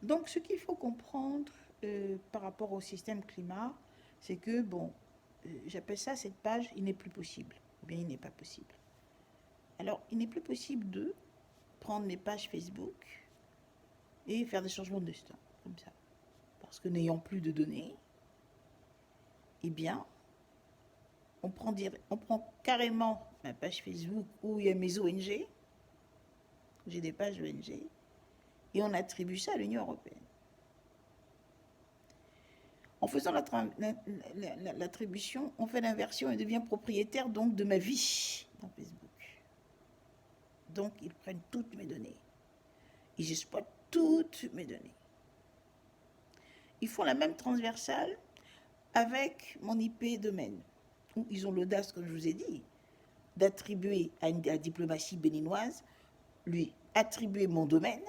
Donc, ce qu'il faut comprendre par rapport au système climat, c'est que, bon, j'appelle ça cette page, il n'est plus possible. Ou bien, il n'est pas possible. Alors, il n'est plus possible de prendre mes pages Facebook et faire des changements de destin, comme ça. Parce que n'ayant plus de données, eh bien, on prend carrément ma page Facebook où il y a mes ONG, j'ai des pages ONG, et on attribue ça à l'Union européenne. En faisant l'attribution, on fait l'inversion et devient propriétaire donc de ma vie dans Facebook. Donc ils prennent toutes mes données. Ils exploitent toutes mes données. Ils font la même transversale avec mon IP domaine, où ils ont l'audace, comme je vous ai dit, d'attribuer à la diplomatie béninoise, lui attribuer mon domaine,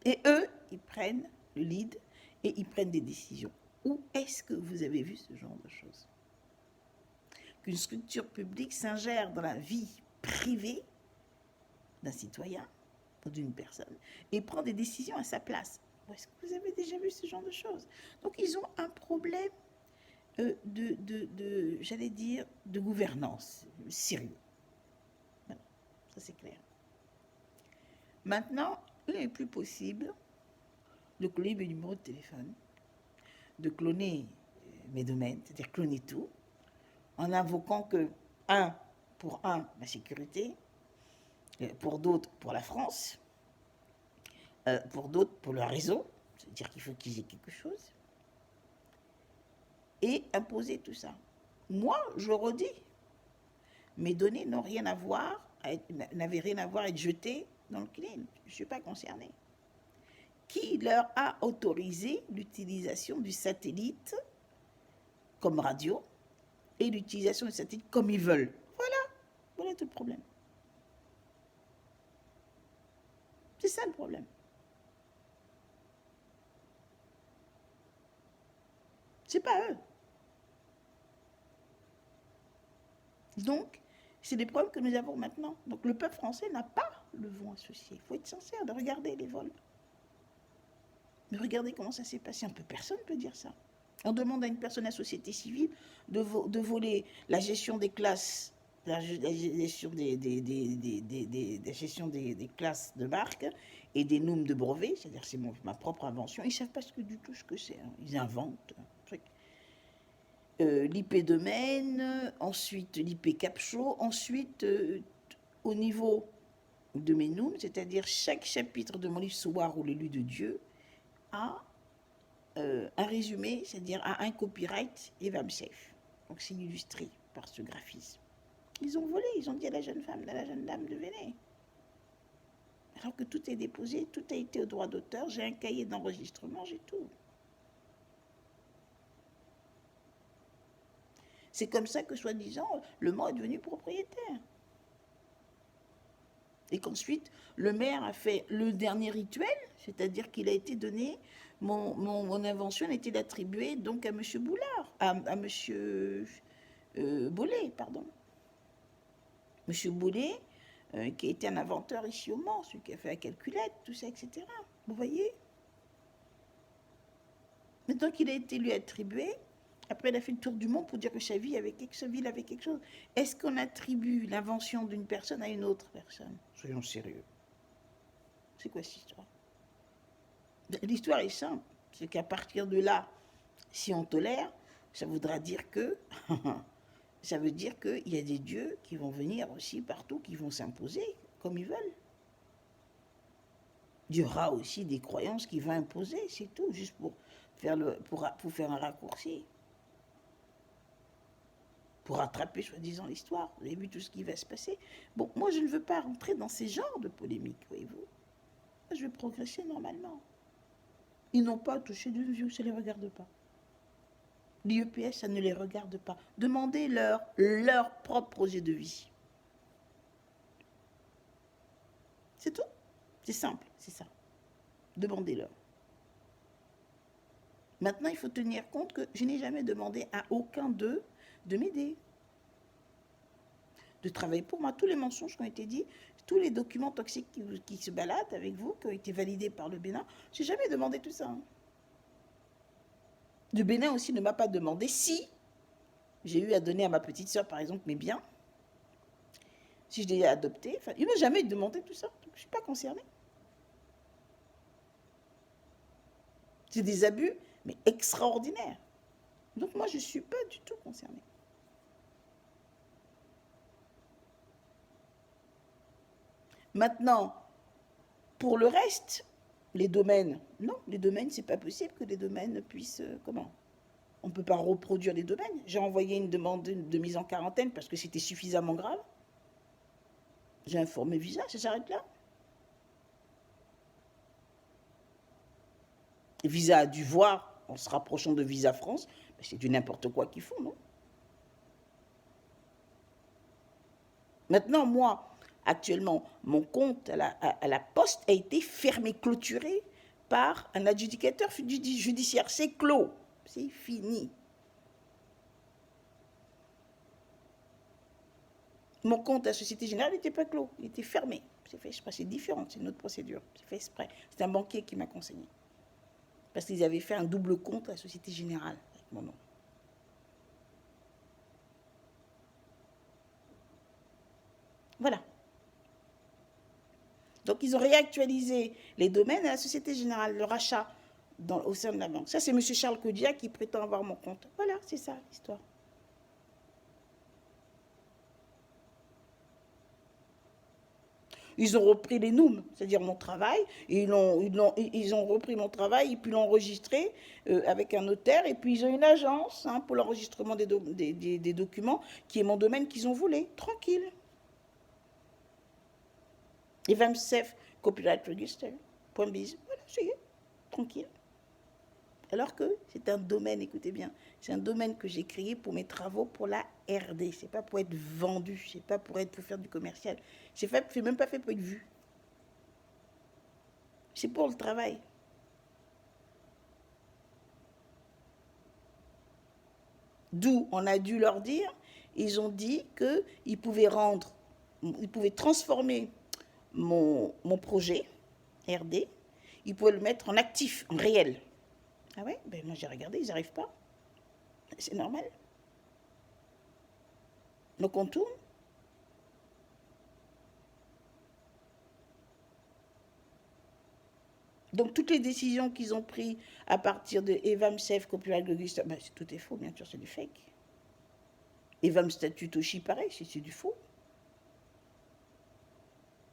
et eux, ils prennent le lead et ils prennent des décisions. Où est-ce que vous avez vu ce genre de choses? Qu'une structure publique s'ingère dans la vie privée d'un citoyen ou d'une personne et prend des décisions à sa place. Où est-ce que vous avez déjà vu ce genre de choses? Donc ils ont un problème j'allais dire, de gouvernance sérieux. Voilà, ça c'est clair. Maintenant, il n'est plus possible de cloner mes numéros de téléphone, de cloner mes domaines, c'est-à-dire cloner tout, en invoquant que, pour ma sécurité, pour d'autres, pour la France, pour d'autres, pour le réseau, c'est-à-dire qu'il faut qu'ils aient quelque chose, et imposer tout ça. Moi, je redis, mes données n'ont rien à voir, n'avaient rien à voir à être jetées dans le clean. Je ne suis pas concernée. Qui leur a autorisé l'utilisation du satellite comme radio et l'utilisation du satellite comme ils veulent? Voilà tout le problème. C'est ça le problème. C'est pas eux. Donc, c'est des problèmes que nous avons maintenant. Donc, le peuple français n'a pas le vent associé. Il faut être sincère de regarder les vols. Mais regardez comment ça s'est passé. Personne ne peut dire ça. On demande à une personne à la société civile de voler la gestion des classes, la gestion la gestion des classes de marque et des noms de brevets, c'est-à-dire c'est ma propre invention. Ils ne savent pas du tout ce que c'est. Hein. Ils inventent un truc. L'IP domaine, ensuite l'IP capshaw, ensuite au niveau de mes noms, c'est-à-dire chaque chapitre de mon livre Soir ou l'élu de Dieu a un résumé, c'est-à-dire à un copyright EVAMSAFE. Donc c'est illustré par ce graphisme. Ils ont volé, ils ont dit à la jeune femme, à la jeune dame de venir. Alors que tout est déposé, tout a été au droit d'auteur, j'ai un cahier d'enregistrement, j'ai tout. C'est comme ça que, soi-disant, le maire est devenu propriétaire. Et qu'ensuite, le maire a fait le dernier rituel, c'est-à-dire qu'il a été donné, mon invention a été attribuée donc à M. Boulard, à M. Bollé, pardon. M. Bollé, qui a été un inventeur ici au Mans, celui qui a fait la calculette, tout ça, etc. Vous voyez? Maintenant qu'il a été lui attribué, après il a fait le tour du monde pour dire que sa ville avait quelque chose. Est-ce qu'on attribue l'invention d'une personne à une autre personne? Soyons sérieux. C'est quoi cette histoire? L'histoire est simple. C'est qu'à partir de là, si on tolère, ça voudra dire que ça veut dire qu'il y a des dieux qui vont venir aussi partout, qui vont s'imposer comme ils veulent. Il y aura aussi des croyances qui vont imposer, c'est tout, juste pour faire un raccourci. Pour rattraper, soi-disant, l'histoire. Vous avez vu tout ce qui va se passer. Bon, moi, je ne veux pas rentrer dans ces genres de polémiques, voyez-vous. Moi, je vais progresser normalement. Ils n'ont pas touché d'une vue, ça ne les regarde pas. L'IEPS, ça ne les regarde pas. Demandez leur propre projet de vie. C'est tout. C'est simple, c'est ça. Demandez-leur. Maintenant, il faut tenir compte que je n'ai jamais demandé à aucun d'eux de m'aider, de travailler pour moi. Tous les mensonges qui ont été dits, tous les documents toxiques qui se baladent avec vous, qui ont été validés par le Bénin. Je n'ai jamais demandé tout ça. Hein. Le Bénin aussi ne m'a pas demandé si j'ai eu à donner à ma petite soeur, par exemple, mes biens, si je l'ai adopté. Enfin, ils ne m'ont jamais demandé tout ça. Donc, je ne suis pas concernée. C'est des abus, mais extraordinaires. Donc moi, je ne suis pas du tout concernée. Maintenant, pour le reste, les domaines, non, les domaines, c'est pas possible que les domaines puissent, comment? On ne peut pas reproduire les domaines. J'ai envoyé une demande de mise en quarantaine parce que c'était suffisamment grave. J'ai informé Visa, ça s'arrête là. Visa a dû voir, en se rapprochant de Visa France, c'est du n'importe quoi qu'ils font, non? Maintenant, moi, actuellement, mon compte à la Poste a été fermé, clôturé par un adjudicateur judiciaire. C'est clos, c'est fini. Mon compte à Société Générale n'était pas clos, il était fermé. C'est fait exprès, c'est différent, c'est une autre procédure. C'est fait exprès. C'est un banquier qui m'a conseillé. Parce qu'ils avaient fait un double compte à Société Générale avec mon nom. Voilà. Donc, ils ont réactualisé les domaines à la Société Générale, le rachat au sein de la banque. Ça, c'est M. Charles Kodia qui prétend avoir mon compte. Voilà, c'est ça l'histoire. Ils ont repris les noms, c'est-à-dire mon travail, et ils ont repris mon travail, et puis l'ont enregistré avec un notaire, et puis ils ont une agence pour l'enregistrement des documents, qui est mon domaine qu'ils ont volé, tranquille. EVAMSEF Copyright Register, .biz, voilà, c'est tranquille. Alors que c'est un domaine, écoutez bien, c'est un domaine que j'ai créé pour mes travaux pour la RD. C'est pas pour être vendu, c'est pas pour faire du commercial. C'est même pas fait pour être vu. C'est pour le travail. D'où on a dû leur dire, ils ont dit qu'ils pouvaient transformer mon projet RD, ils pouvaient le mettre en actif, en réel. Ah ouais, ben moi j'ai regardé, ils n'y arrivent pas. C'est normal. Donc on tourne. Donc toutes les décisions qu'ils ont prises à partir de EVAMSEF, Copyright Register, ben, tout est faux, bien sûr, c'est du fake. EVAM Statut aussi, pareil, c'est du faux.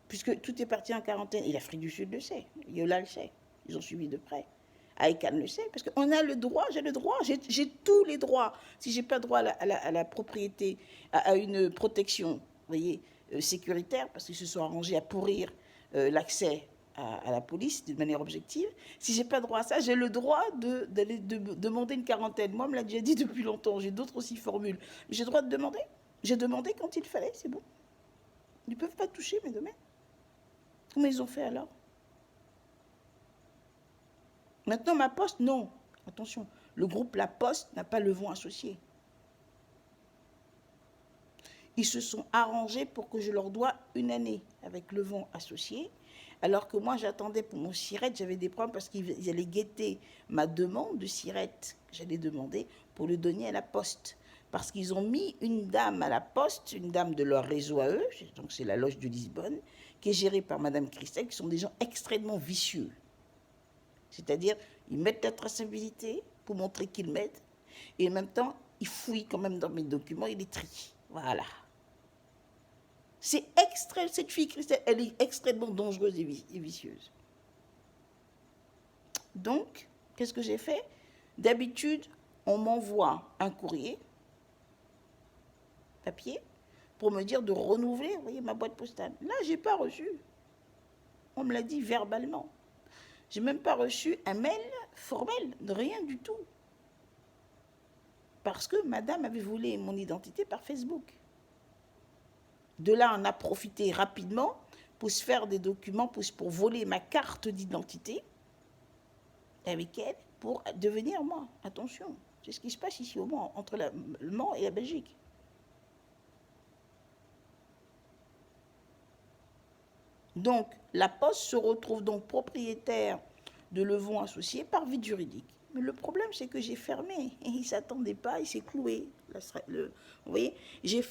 Puisque tout est parti en quarantaine. Et l'Afrique du Sud le sait, Yola le sait, ils ont suivi de près. ICANN le sait, parce qu'on a le droit, j'ai tous les droits. Si je n'ai pas droit à la propriété, à une protection, vous voyez, sécuritaire, parce qu'ils se sont arrangés à pourrir l'accès à la police de manière objective, si je n'ai pas droit à ça, j'ai le droit d'aller demander une quarantaine. Moi, on me l'a déjà dit depuis longtemps, j'ai d'autres aussi formules. J'ai le droit de demander. J'ai demandé quand il fallait, c'est bon. Ils ne peuvent pas toucher mes domaines. Comment ils ont fait alors? Maintenant, ma Poste, non. Attention, le groupe La Poste n'a pas le vent associé. Ils se sont arrangés pour que je leur dois une année avec le vent associé, alors que moi, j'attendais pour mon SIRET, j'avais des problèmes parce qu'ils allaient guetter ma demande de SIRET que j'allais demander pour le donner à La Poste. Parce qu'ils ont mis une dame à La Poste, une dame de leur réseau à eux, donc c'est la loge de Lisbonne, qui est gérée par Madame Christelle, qui sont des gens extrêmement vicieux. C'est-à-dire, ils mettent la traçabilité pour montrer qu'ils m'aident, et en même temps, ils fouillent quand même dans mes documents, ils les trient. Voilà. Cette fille Christelle, elle est extrêmement dangereuse et vicieuse. Donc, qu'est-ce que j'ai fait? D'habitude, on m'envoie un courrier, papier, pour me dire de renouveler, vous voyez, ma boîte postale. Là, je n'ai pas reçu. On me l'a dit verbalement. Je n'ai même pas reçu un mail formel, de rien du tout. Parce que madame avait volé mon identité par Facebook. De là, on a profité rapidement pour se faire des documents, pour voler ma carte d'identité avec elle, pour devenir moi. Attention, c'est ce qui se passe ici au Mans, entre le Mans et la Belgique. Donc, la Poste se retrouve donc propriétaire de Levon Associés par vide juridique. Mais le problème, c'est que j'ai fermé. Et il ne s'attendait pas, il s'est cloué. Vous voyez, j'ai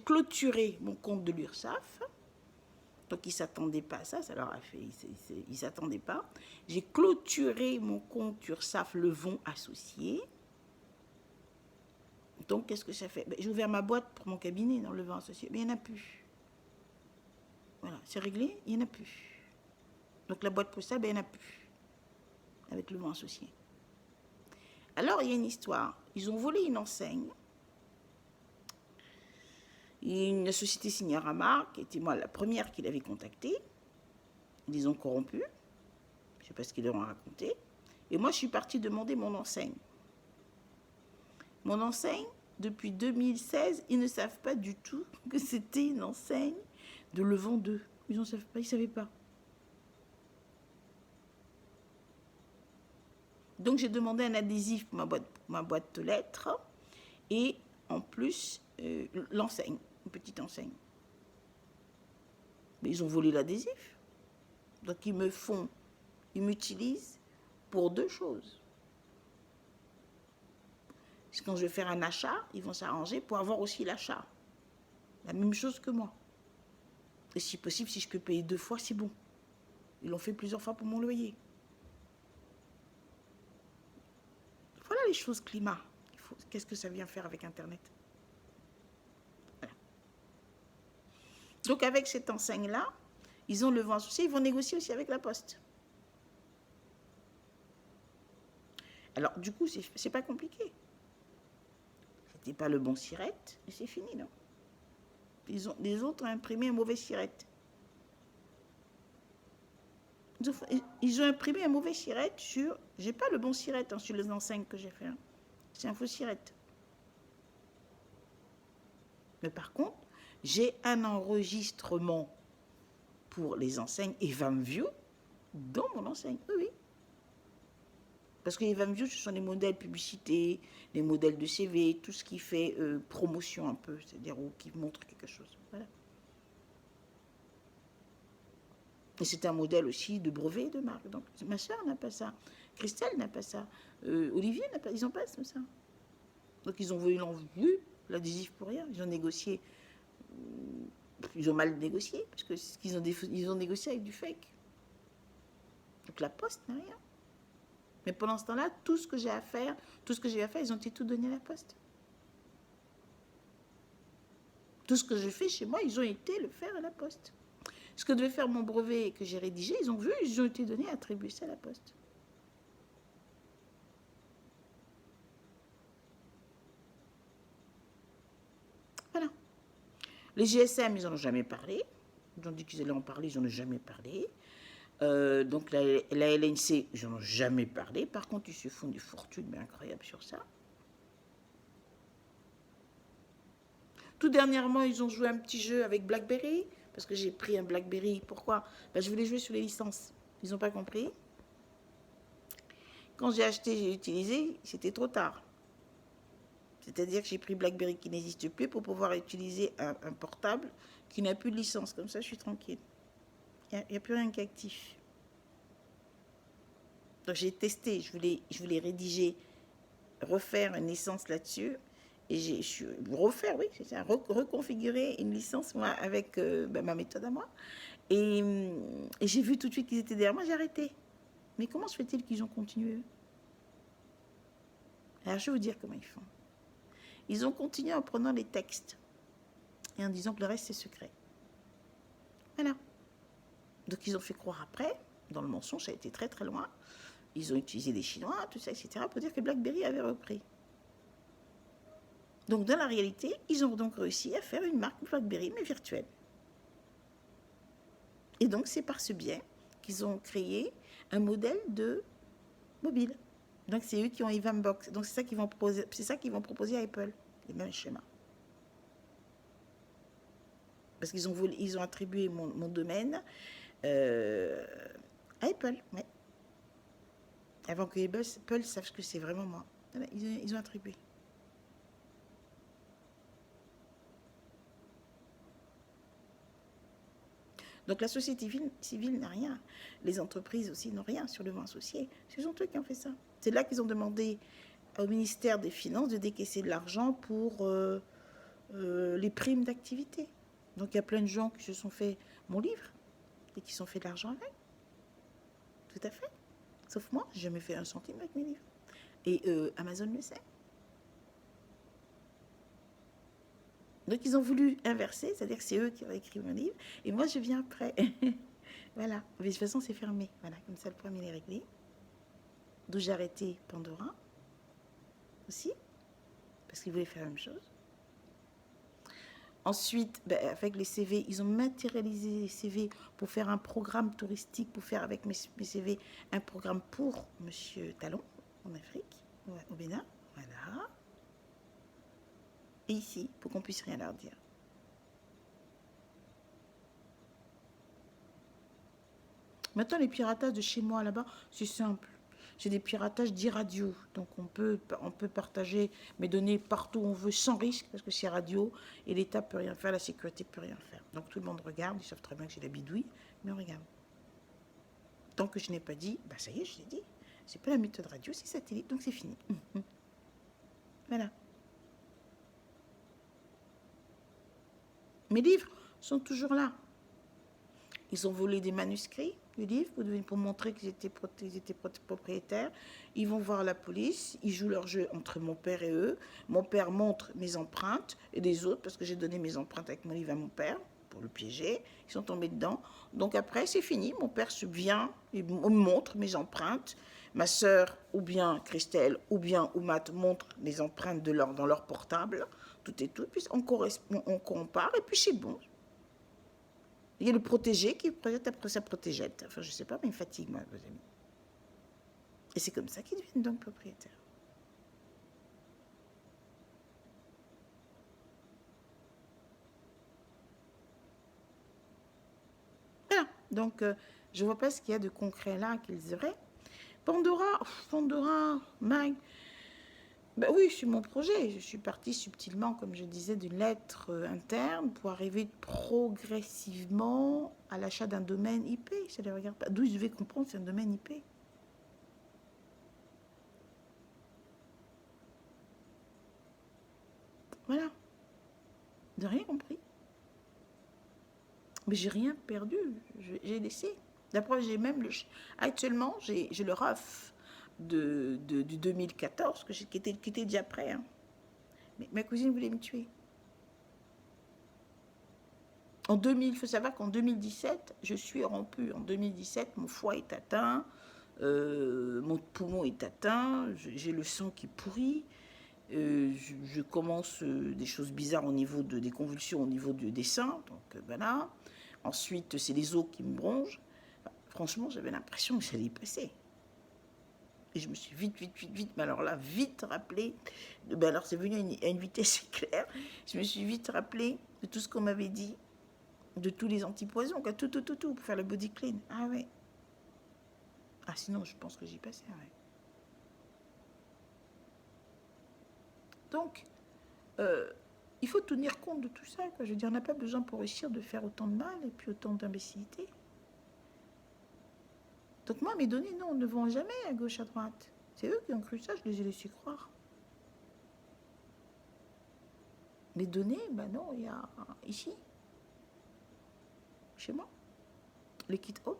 clôturé mon compte de l'URSSAF. Donc, il ne s'attendait pas à ça, ça leur a fait, il ne s'attendait pas. J'ai clôturé mon compte URSSAF Levon Associés. Donc, qu'est-ce que ça fait? J'ai ouvert ma boîte pour mon cabinet dans Levon Associés, mais il n'y en a plus. Voilà, c'est réglé, il n'y en a plus. Donc, la boîte postale, il n'y en a plus. Avec Levon Associés. Alors, il y a une histoire. Ils ont volé une enseigne. Une société Signorama, qui était moi la première qu'il avait contactée. Ils les ont corrompus. Je ne sais pas ce qu'ils leur ont raconté. Et moi, je suis partie demander mon enseigne. Mon enseigne, depuis 2016, ils ne savent pas du tout que c'était une enseigne de Levon 2. Ils ne savent pas, ils ne savaient pas. Donc, j'ai demandé un adhésif pour ma boîte aux lettres et en plus, l'enseigne, une petite enseigne. Mais ils ont volé l'adhésif. Donc, ils m'utilisent pour deux choses. Quand je vais faire un achat, ils vont s'arranger pour avoir aussi l'achat. La même chose que moi. Et si possible, si je peux payer 2 fois, c'est bon. Ils l'ont fait plusieurs fois pour mon loyer. Voilà les choses climat. Qu'est-ce que ça vient faire avec Internet? Voilà. Donc avec cette enseigne-là, ils ont le vent associé, ils vont négocier aussi avec la Poste. Alors du coup, c'est pas compliqué. C'était pas le bon sirette, et c'est fini, non? Les autres ont imprimé un mauvais sirette. Ils ont imprimé un mauvais sirette sur... J'ai pas le bon sirette sur les enseignes que j'ai fait. C'est un faux sirette. Mais par contre, j'ai un enregistrement pour les enseignes EvamView dans mon enseigne. Oui. Parce que EvamView, ce sont les modèles publicité, les modèles de CV, tout ce qui fait promotion un peu, c'est-à-dire qui montre quelque chose. Voilà. Et c'est un modèle aussi de brevet de marque. Donc, ma soeur n'a pas ça. Christelle n'a pas ça. Olivier n'a pas. Ils n'ont pas ça. Donc, ils ont vu l'adhésif pour rien. Ils ont négocié. Ils ont mal négocié, parce que ils ont négocié avec du fake. Donc, la Poste n'a rien. Mais pendant ce temps-là, tout ce que j'ai à faire, ils ont été tout donné à la Poste. Tout ce que je fais chez moi, ils ont été le faire à la Poste. Ce que devait faire mon brevet que j'ai rédigé, ils ont vu, ils ont été donnés, attribués à la Poste. Voilà. Les GSM, ils n'en ont jamais parlé. Ils ont dit qu'ils allaient en parler, ils n'en ont jamais parlé. Donc la LNC, ils n'en ont jamais parlé. Par contre, ils se font des fortunes, mais incroyables sur ça. Tout dernièrement, ils ont joué un petit jeu avec BlackBerry, parce que j'ai pris un BlackBerry. Pourquoi? Je voulais jouer sur les licences. Ils n'ont pas compris. Quand j'ai acheté, j'ai utilisé, c'était trop tard. C'est-à-dire que j'ai pris BlackBerry qui n'existe plus pour pouvoir utiliser un portable qui n'a plus de licence. Comme ça, je suis tranquille. Il n'y a plus rien qui est actif. Donc j'ai testé, je voulais rédiger, refaire une licence là-dessus. Et refaire, oui, c'est ça, reconfigurer une licence moi, avec ma méthode à moi. Et j'ai vu tout de suite qu'ils étaient derrière moi, j'ai arrêté. Mais comment se fait-il qu'ils ont continué? Alors je vais vous dire comment ils font. Ils ont continué en prenant les textes et en disant que le reste c'est secret. Voilà. Donc ils ont fait croire après, dans le mensonge, ça a été très très loin. Ils ont utilisé des Chinois, tout ça, etc. pour dire que BlackBerry avait repris. Donc dans la réalité, ils ont donc réussi à faire une marque BlackBerry, mais virtuelle. Et donc c'est par ce biais qu'ils ont créé un modèle de mobile. Donc c'est eux qui ont EvamBox. Donc c'est ça qu'ils vont proposer à Apple, les mêmes schémas. Parce qu'ils ont attribué mon domaine à Apple, ouais. Avant que Apple sache que c'est vraiment moi. Ils ont attribué. Donc la société civile n'a rien. Les entreprises aussi n'ont rien sur le vent associé. Ce sont eux qui ont fait ça. C'est là qu'ils ont demandé au ministère des Finances de décaisser de l'argent pour les primes d'activité. Donc il y a plein de gens qui se sont fait mon livre et qui se sont fait de l'argent avec. Tout à fait. Sauf moi, j'ai jamais fait un centime avec mes livres. Et Amazon le sait. Donc ils ont voulu inverser, c'est-à-dire que c'est eux qui ont écrit mon livre, et moi je viens après. Voilà. Mais de toute façon c'est fermé. Voilà, comme ça le problème est réglé. D'où j'ai arrêté Pandora aussi, parce qu'ils voulaient faire la même chose. Ensuite, avec les CV, ils ont matérialisé les CV pour faire un programme touristique, pour faire avec mes CV un programme pour Monsieur Talon, en Afrique, au Bénin. Voilà. Et ici, pour qu'on puisse rien leur dire. Maintenant, les piratages de chez moi, là-bas, c'est simple. J'ai des piratages d'e-radio. Donc, on peut partager mes données partout où on veut, sans risque, parce que c'est radio, et l'État ne peut rien faire, la sécurité ne peut rien faire. Donc, tout le monde regarde, ils savent très bien que j'ai la bidouille, mais on regarde. Tant que je n'ai pas dit, ça y est, je l'ai dit. C'est pas la méthode radio, c'est satellite, donc c'est fini. Voilà. Mes livres sont toujours là. Ils ont volé des manuscrits du livre pour montrer qu'ils étaient propriétaires. Ils vont voir la police, ils jouent leur jeu entre mon père et eux. Mon père montre mes empreintes et des autres, parce que j'ai donné mes empreintes avec mon livre à mon père pour le piéger. Ils sont tombés dedans. Donc après, c'est fini. Mon père subvient et me montre mes empreintes. Ma sœur, ou bien Christelle, ou bien Oumat, montre les empreintes dans leur portable. Tout et tout. Puis on compare et puis c'est bon. Il y a le protégé qui projette après sa protégette. Enfin, je ne sais pas, mais il me fatigue, moi, vos amis. Et c'est comme ça qu'ils deviennent donc propriétaires. Voilà. Donc, je ne vois pas ce qu'il y a de concret là qu'ils auraient. Pandora, Mag. Oui, c'est mon projet. Je suis partie subtilement, comme je disais, d'une lettre interne pour arriver progressivement à l'achat d'un domaine IP. Je ne regarde pas. D'où je devais comprendre c'est un domaine IP. Voilà. De rien compris. Mais j'ai rien perdu. J'ai laissé. D'après, j'ai même actuellement, j'ai le RAF du 2014 qui était déjà prêt. Hein. Mais ma cousine voulait me tuer. Il faut savoir qu'en 2017, je suis rompue. En 2017, mon foie est atteint, mon poumon est atteint, j'ai le sang qui pourrit, je commence des choses bizarres au niveau des convulsions au niveau des seins, donc voilà. Ensuite, c'est les os qui me rongent. Enfin, franchement, j'avais l'impression que j'allais y passer. Et je me suis vite, mais alors là, vite rappelé, alors c'est venu à une vitesse éclair, je me suis vite rappelé de tout ce qu'on m'avait dit, de tous les antipoisons, tout, pour faire le body clean. Ah ouais. Ah sinon, je pense que j'y passais, ouais. Donc, il faut tenir compte de tout ça, quoi. Je veux dire, on n'a pas besoin pour réussir de faire autant de mal et puis autant d'imbécilité. Donc moi, mes données, non, ne vont jamais à gauche, à droite. C'est eux qui ont cru ça, je les ai laissés croire. Les données, non, il y a ici, chez moi, le kit home.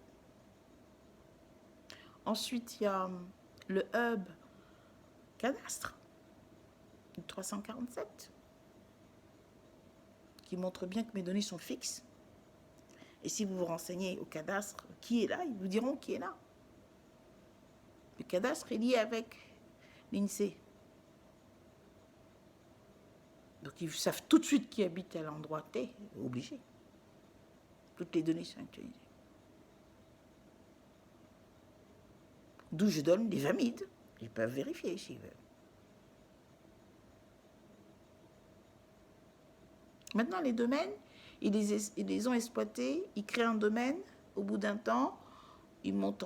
Ensuite, il y a le hub cadastre, 347, qui montre bien que mes données sont fixes. Et si vous vous renseignez au cadastre, qui est là, ils vous diront qui est là. Le cadastre est lié avec l'INSEE. Donc ils savent tout de suite qui habite à l'endroit T, obligé. Toutes les données sont actualisées. D'où je donne des vamides. Ils peuvent vérifier s'ils veulent. Maintenant, les domaines, ils les ont exploités, ils créent un domaine, au bout d'un temps, ils mettent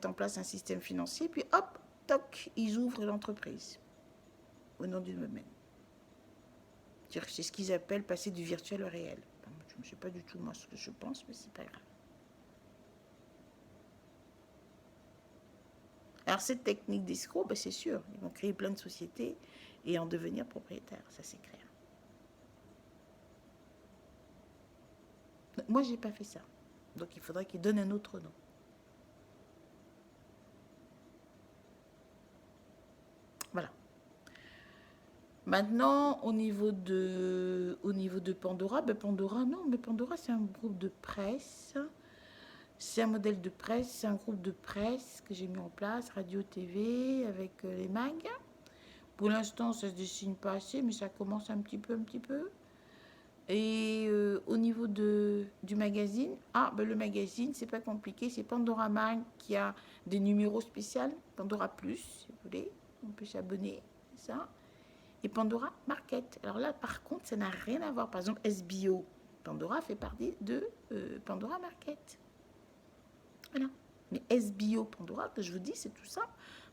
en place un système financier, puis hop, toc, ils ouvrent l'entreprise au nom du domaine. C'est ce qu'ils appellent passer du virtuel au réel. Je ne sais pas du tout moi ce que je pense, mais c'est pas grave. Alors cette technique d'escroc, ben, c'est sûr, ils vont créer plein de sociétés et en devenir propriétaires, ça c'est clair. Moi, j'ai pas fait ça. Donc il faudrait qu'ils donnent un autre nom. Voilà. Maintenant, au niveau de Pandora, ben Pandora, non, mais Pandora, c'est un groupe de presse. C'est un modèle de presse, c'est un groupe de presse que j'ai mis en place, radio, TV, avec les mags. Pour l'instant, ça se dessine pas assez, mais ça commence un petit peu. Et au niveau du magazine, ben le magazine, c'est pas compliqué, c'est Pandora Mag qui a des numéros spéciaux, Pandora Plus, si vous voulez, on peut s'abonner, ça. Et Pandora Market. Alors là, par contre, ça n'a rien à voir. Par exemple, SBO, Pandora fait partie de Pandora Market. Voilà. Mais SBO Pandora, que je vous dis, c'est tout ça.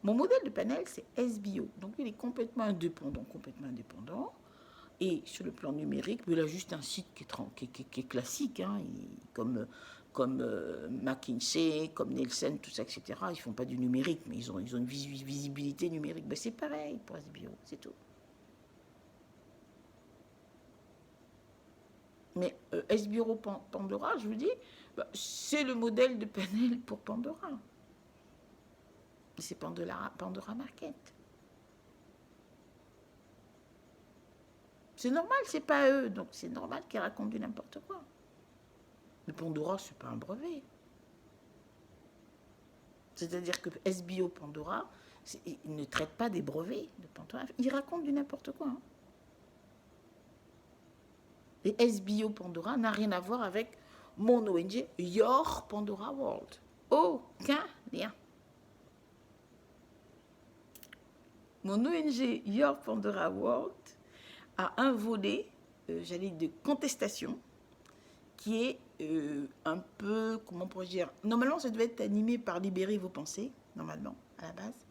Mon modèle de panel, c'est SBO. Donc, il est complètement indépendant. Et sur le plan numérique, il a juste un site qui est classique, hein, comme McKinsey, comme Nielsen, tout ça, etc. Ils ne font pas du numérique, mais ils ont une visibilité numérique. Ben, c'est pareil pour SBO, c'est tout. Mais SBO Pandora, je vous dis, ben, c'est le modèle de panel pour Pandora. C'est Pandora Market. C'est normal, c'est pas eux, donc c'est normal qu'ils racontent du n'importe quoi. Mais Pandora, c'est pas un brevet. C'est-à-dire que SBO Pandora, ils ne traitent pas des brevets de Pandora. Ils racontent du n'importe quoi. Hein. Et SBO Pandora n'a rien à voir avec mon ONG Your Pandora World. Aucun lien. Mon ONG Your Pandora World a un volet, j'allais dire, de contestation, qui est un peu, comment pourrais-je dire, normalement ça devait être animé par Libérer vos pensées, normalement, à la base,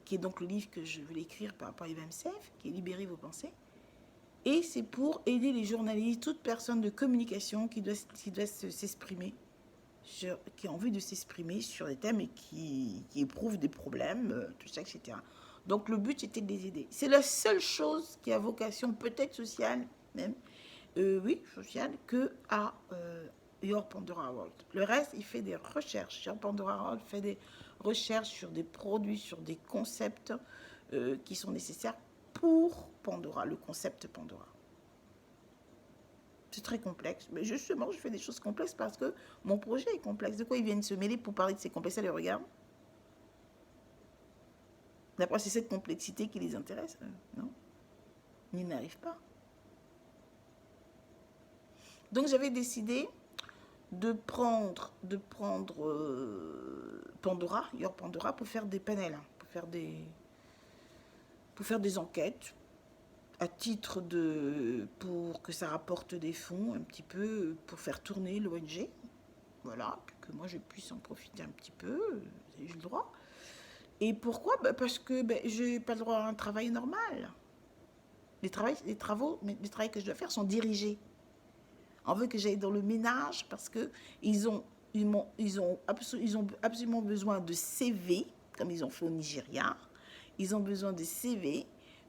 qui est donc le livre que je voulais écrire par rapport à IBMCF, qui est Libérer vos pensées. Et c'est pour aider les journalistes, toute personne de communication qui doit s'exprimer, qui a envie de s'exprimer sur des thèmes et qui éprouvent des problèmes, tout ça, etc. Donc le but, c'était de les aider. C'est la seule chose qui a vocation, peut-être sociale même, oui, sociale, que à Your Pandora World. Le reste, il fait des recherches. Your Pandora World fait des recherches sur des produits, sur des concepts qui sont nécessaires pour Pandora, le concept Pandora. C'est très complexe, mais justement, je fais des choses complexes parce que mon projet est complexe. De quoi ils viennent se mêler pour parler de ces complexes? Les regarde. D'après, c'est cette complexité qui les intéresse, non? Ils n'arrivent pas. Donc, j'avais décidé de prendre Pandora, Your Pandora, pour faire des panels, pour faire des enquêtes, à titre pour que ça rapporte des fonds un petit peu, pour faire tourner l'ONG, voilà, que moi je puisse en profiter un petit peu, j'ai le droit. Et pourquoi? Parce que je n'ai pas le droit à un travail normal. Les travaux que je dois faire sont dirigés. On veut que j'aille dans le ménage parce qu'ils ont absolument besoin de CV, comme ils ont fait au Nigeria. Ils ont besoin de CV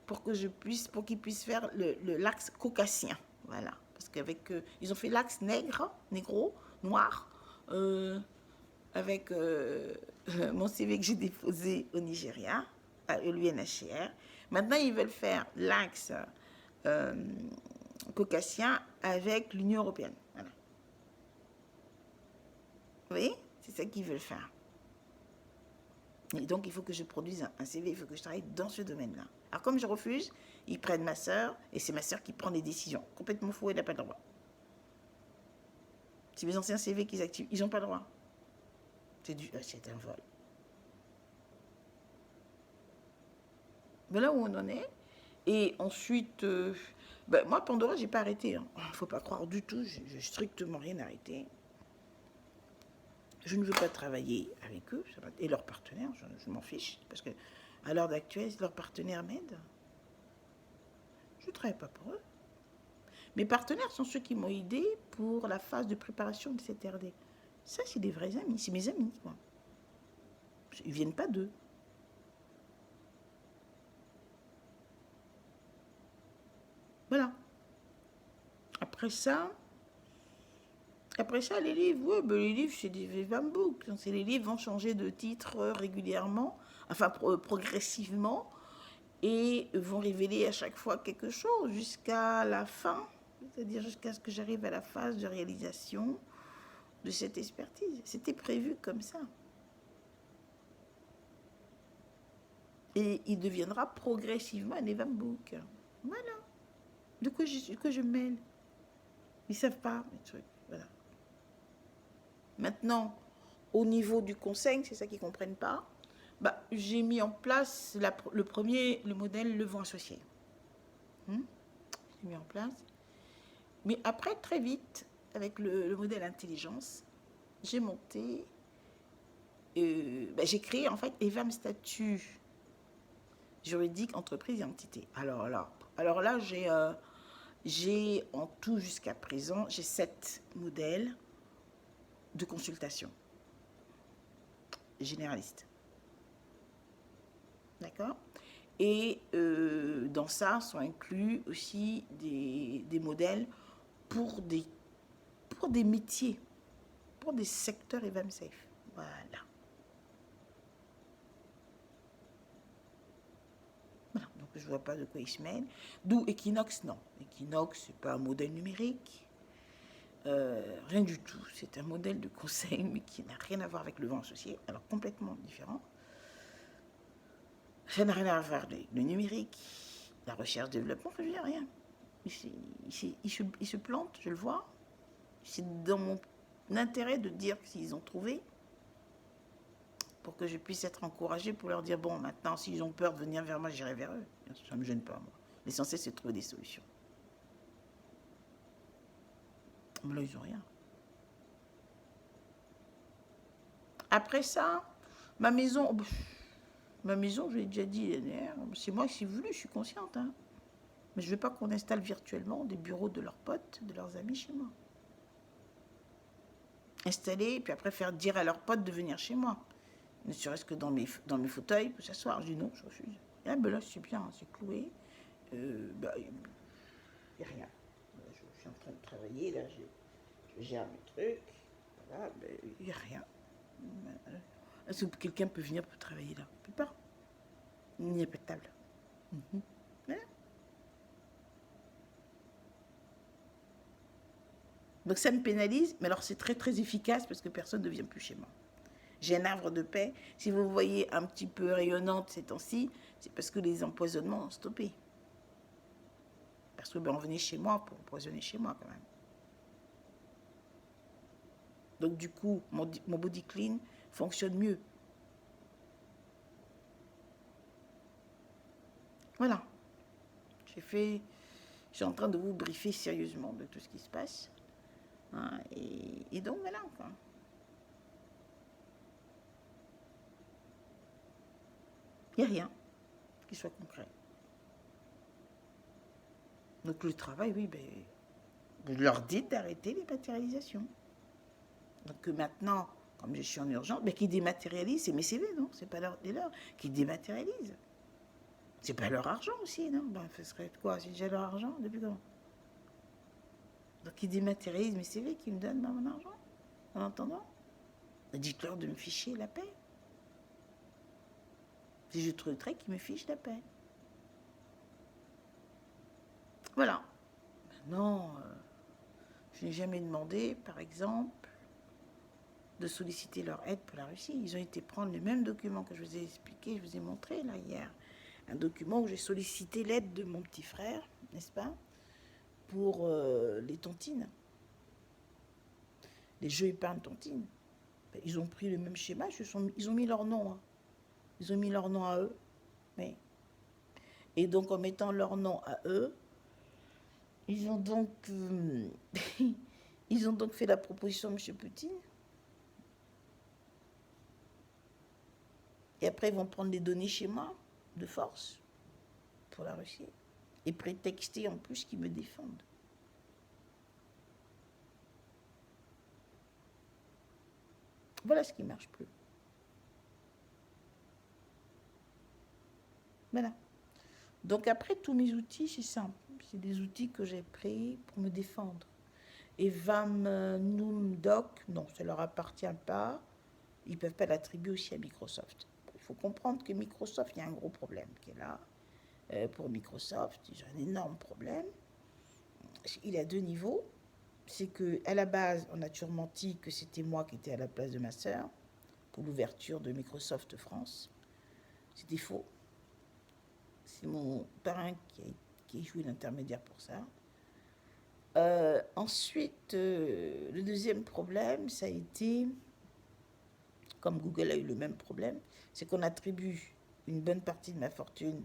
pour qu'ils puissent faire l'axe caucasien. Voilà. Parce qu'avec ils ont fait l'axe négro, noir, avec mon CV que j'ai déposé au Nigeria, à l'UNHCR. Maintenant, ils veulent faire l'axe caucasien avec l'Union européenne. Voilà. Vous voyez? C'est ça qu'ils veulent faire. Et donc, il faut que je produise un CV, il faut que je travaille dans ce domaine-là. Alors, comme je refuse, ils prennent ma sœur, et c'est ma sœur qui prend les décisions. Complètement fou, elle n'a pas le droit. C'est mes anciens CV qu'ils activent, ils n'ont pas le droit. C'est un vol. Voilà où on en est. Et ensuite, moi, Pandora, j'ai pas arrêté. Il ne faut pas croire du tout, j'ai strictement rien arrêté. Je ne veux pas travailler avec eux et leurs partenaires, je m'en fiche. Parce qu'à l'heure actuelle, leurs partenaires m'aident. Je ne travaille pas pour eux. Mes partenaires sont ceux qui m'ont aidé pour la phase de préparation de cette RD. Ça, c'est des vrais amis, c'est mes amis, quoi. Ils ne viennent pas d'eux. Voilà. Après ça, les livres, ouais, ben les livres, c'est des Vivam Books. Les livres vont changer de titre régulièrement, enfin progressivement, et vont révéler à chaque fois quelque chose jusqu'à la fin, c'est-à-dire jusqu'à ce que j'arrive à la phase de réalisation de cette expertise. C'était prévu comme ça. Et il deviendra progressivement un Evan Book. Voilà. De quoi je mêle. Ils ne savent pas mes trucs. Voilà. Maintenant, au niveau du conseil, c'est ça qu'ils ne comprennent pas, bah, j'ai mis en place le modèle Levant associé. J'ai mis en place. Mais après, très vite, avec le modèle intelligence, j'ai monté, j'ai créé en fait EVAM statut juridique, entreprise et entité. Alors là j'ai en tout jusqu'à présent, j'ai 7 modèles de consultation généraliste. D'accord. Et dans ça sont inclus aussi des modèles pour des métiers, pour des secteurs EVAM Safe. Voilà. Voilà. Donc je ne vois pas de quoi ils se mêlent. D'où Equinox, non. Equinox, ce n'est pas un modèle numérique. Rien du tout. C'est un modèle de conseil, mais qui n'a rien à voir avec le vent associé. Alors complètement différent. Ça n'a rien à voir avec le numérique, la recherche, développement, je veux dire, rien. Ils se plantent, je le vois. C'est dans mon intérêt de dire s'ils ont trouvé, pour que je puisse être encouragée, pour leur dire, bon, maintenant, s'ils ont peur de venir vers moi, j'irai vers eux. Ça ne me gêne pas, moi. L'essentiel, c'est de trouver des solutions. Mais là, ils n'ont rien. Après ça, ma maison, je l'ai déjà dit, c'est moi qui ai voulu, je suis consciente. Hein. Mais je ne veux pas qu'on installe virtuellement des bureaux de leurs potes, de leurs amis chez moi. Installer, puis après faire dire à leurs potes de venir chez moi. Ne serait-ce que dans mes fauteuils, pour s'asseoir. Je dis non, je refuse. Ah ben là, c'est bien, c'est cloué. Il n'y a rien. Je suis en train de travailler, là, je gère mes trucs. Voilà, il n'y a rien. Est-ce que quelqu'un peut venir pour travailler là? Il ne peut pas. Il n'y a pas de table. Voilà. Donc ça me pénalise, mais alors c'est très très efficace parce que personne ne vient plus chez moi. J'ai un havre de paix. Si vous voyez un petit peu rayonnante ces temps-ci, c'est parce que les empoisonnements ont stoppé. Parce que on venait chez moi pour empoisonner chez moi quand même. Donc du coup, mon body clean fonctionne mieux. Voilà. Je suis en train de vous briefer sérieusement de tout ce qui se passe. Hein, et donc voilà quoi. Il n'y a rien qui soit concret. Donc le travail, oui, vous leur dites d'arrêter les matérialisations. Donc maintenant, comme je suis en urgence, qui dématérialise, c'est mes CV, non? C'est pas les leurs. Qui dématérialisent. C'est pas leur argent aussi, non? Ce serait quoi? C'est déjà leur argent depuis quand? Donc ils dématérialisent mes CV, qui me donnent mon argent, en entendant. Dites-leur de me ficher la paix. Si je trouve le trait, qu'ils me fichent la paix. Voilà. Maintenant, je n'ai jamais demandé, par exemple, de solliciter leur aide pour la Russie. Ils ont été prendre les mêmes documents que je vous ai expliqué, je vous ai montré là hier. Un document où j'ai sollicité l'aide de mon petit frère, n'est-ce pas, pour les tontines. Les jeux épargne tontines. Ils ont pris le même schéma, ils ont mis leur nom. Hein. Ils ont mis leur nom à eux. Mais... Et donc en mettant leur nom à eux, ils ont donc fait la proposition à M. Poutine. Et après, ils vont prendre les données chez moi, de force, pour la Russie. Et prétexter en plus qu'ils me défendent. Voilà ce qui ne marche plus. Voilà. Donc après, tous mes outils, c'est simple. C'est des outils que j'ai pris pour me défendre. Et Doc, non, ça ne leur appartient pas. Ils ne peuvent pas l'attribuer aussi à Microsoft. Il faut comprendre que Microsoft, il y a un gros problème qui est là. Pour Microsoft, ils ont un énorme problème. Il a deux niveaux. C'est qu'à la base, on a toujours menti que c'était moi qui étais à la place de ma sœur pour l'ouverture de Microsoft France. C'était faux. C'est mon parrain qui a joué l'intermédiaire pour ça. Ensuite, le deuxième problème, ça a été, comme Google a eu le même problème, c'est qu'on attribue une bonne partie de ma fortune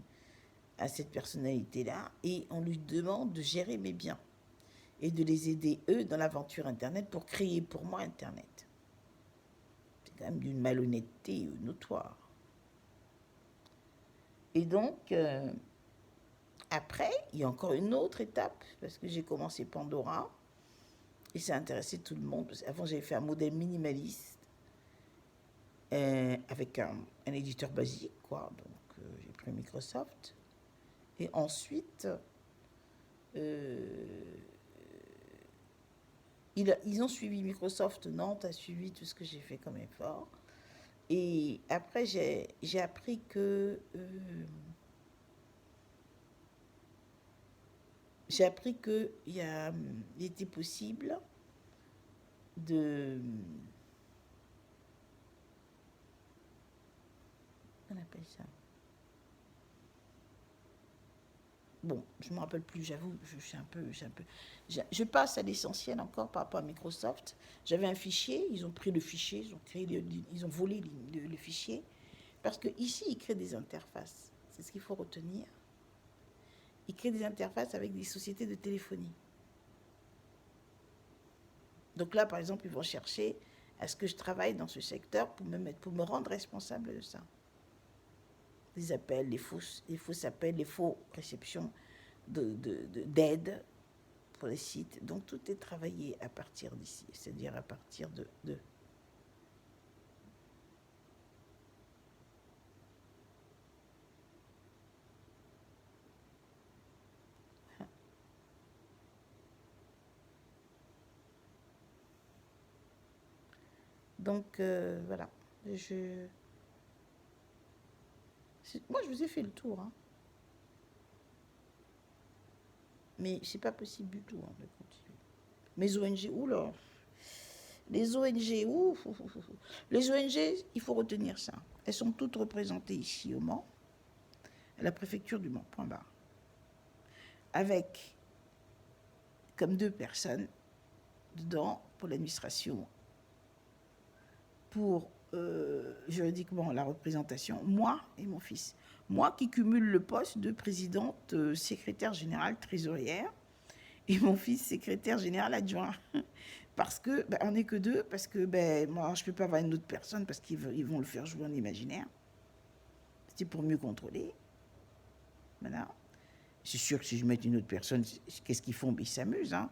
à cette personnalité-là et on lui demande de gérer mes biens et de les aider, eux, dans l'aventure Internet pour créer pour moi Internet. C'est quand même d'une malhonnêteté notoire. Et donc, après, il y a encore une autre étape, parce que j'ai commencé Pandora, et ça a intéressé tout le monde. Parce qu'avant, j'avais fait un modèle minimaliste, avec un éditeur basique, quoi. Donc, j'ai pris Microsoft. Et ensuite, ils ont suivi Microsoft, Nantes a suivi tout ce que j'ai fait comme effort. Et après, j'ai appris que... j'ai appris qu'il était possible de... On appelle ça. Bon, je ne me rappelle plus, j'avoue, je passe à l'essentiel encore par rapport à Microsoft. J'avais un fichier, ils ont pris le fichier, ils ont volé le fichier, parce qu'ici, ils créent des interfaces. C'est ce qu'il faut retenir. Ils créent des interfaces avec des sociétés de téléphonie. Donc là, par exemple, ils vont chercher à ce que je travaille dans ce secteur pour me rendre responsable de ça. Les appels, les fausses appels, les faux réceptions d'aide pour les sites. Donc tout est travaillé à partir d'ici, c'est-à-dire à partir de... Donc voilà, moi je vous ai fait le tour, hein. Mais c'est pas possible du tout, hein, de continuer. Mes ONG, oula, les ONG, les ONG, il faut retenir ça. Elles sont toutes représentées ici au Mans, à la préfecture du Mans, point barre. Avec comme 2 personnes dedans pour l'administration, pour juridiquement la représentation, moi et mon fils. Moi qui cumule le poste de présidente, secrétaire générale, trésorière, et mon fils secrétaire général adjoint. Parce que, on n'est que 2, parce que moi je ne peux pas avoir une autre personne, parce qu'ils vont le faire jouer en imaginaire. C'est pour mieux contrôler. Voilà. C'est sûr que si je mets une autre personne, qu'est-ce qu'ils font? Ils s'amusent, hein.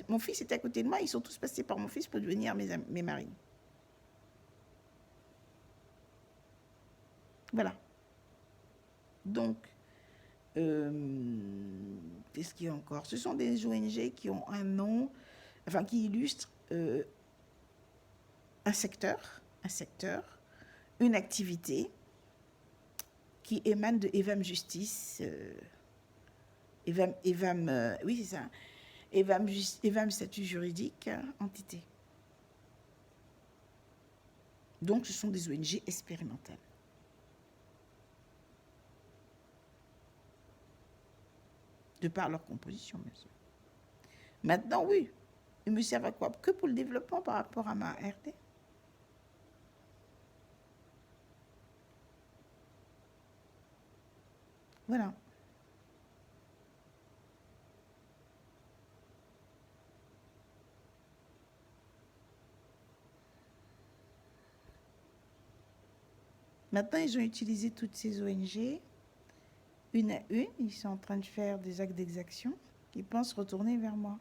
Mon fils était à côté de moi, ils sont tous passés par mon fils pour devenir mes maris. Voilà. Donc, qu'est-ce qu'il y a encore? Ce sont des ONG qui ont un nom, enfin qui illustrent un secteur, une activité qui émane de EVAM Justice, oui c'est ça, EVAM Statut Juridique, entité. Donc ce sont des ONG expérimentales. De par leur composition, bien sûr. Maintenant, oui, ils me servent à quoi? Que pour le développement par rapport à ma RD. Voilà. Maintenant, ils ont utilisé toutes ces ONG, une à une, ils sont en train de faire des actes d'exaction, ils pensent retourner vers moi.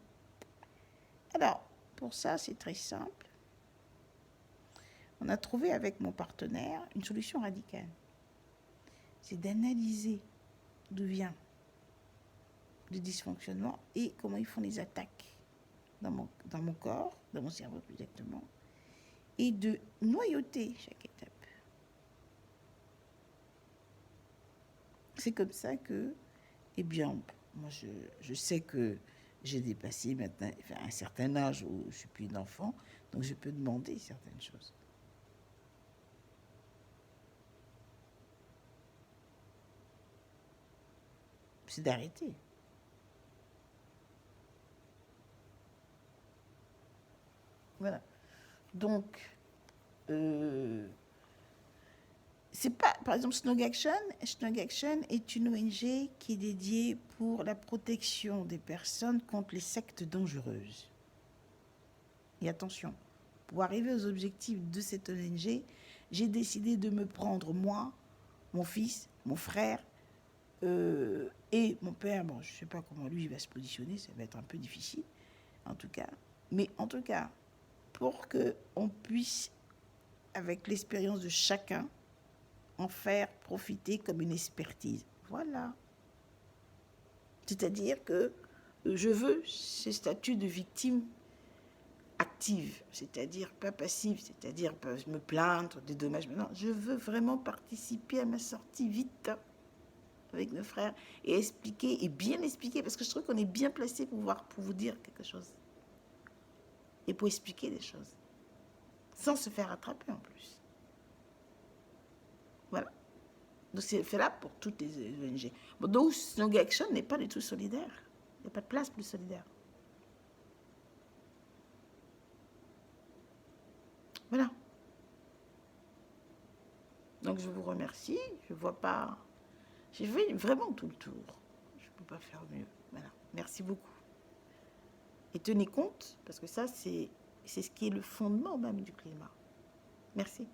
Alors, pour ça, c'est très simple. on a trouvé avec mon partenaire une solution radicale. C'est d'analyser d'où vient le dysfonctionnement et comment ils font les attaques dans mon corps, dans mon cerveau plus exactement, et de noyauter chaque étape. C'est comme ça que, eh bien, moi je sais que j'ai dépassé maintenant un certain âge où je ne suis plus une enfant, donc je peux demander certaines choses. C'est d'arrêter. Voilà. Donc, c'est pas, par exemple, Snug Action est une ONG qui est dédiée pour la protection des personnes contre les sectes dangereuses. Et attention, pour arriver aux objectifs de cette ONG, j'ai décidé de me prendre moi, mon fils, mon frère et mon père. Bon, je ne sais pas comment lui va se positionner, ça va être un peu difficile, en tout cas. Mais en tout cas, pour qu'on puisse, avec l'expérience de chacun, en faire profiter comme une expertise. Voilà. C'est-à-dire que je veux ce statut de victime active, c'est-à-dire pas passive, c'est-à-dire pas me plaindre des dommages. Non, je veux vraiment participer à ma sortie vite avec mes frères et expliquer, et bien expliquer, parce que je trouve qu'on est bien placé pour vous dire quelque chose. Et pour expliquer des choses. Sans se faire attraper en plus. Voilà. Donc c'est fait là pour toutes les ONG. Bon, donc Snug Action n'est pas du tout solidaire. Il n'y a pas de place plus solidaire. Voilà. Donc je vous remercie. Je ne vois pas... J'ai fait vraiment tout le tour. Je ne peux pas faire mieux. Voilà. Merci beaucoup. Et tenez compte, parce que ça, c'est ce qui est le fondement même du climat. Merci.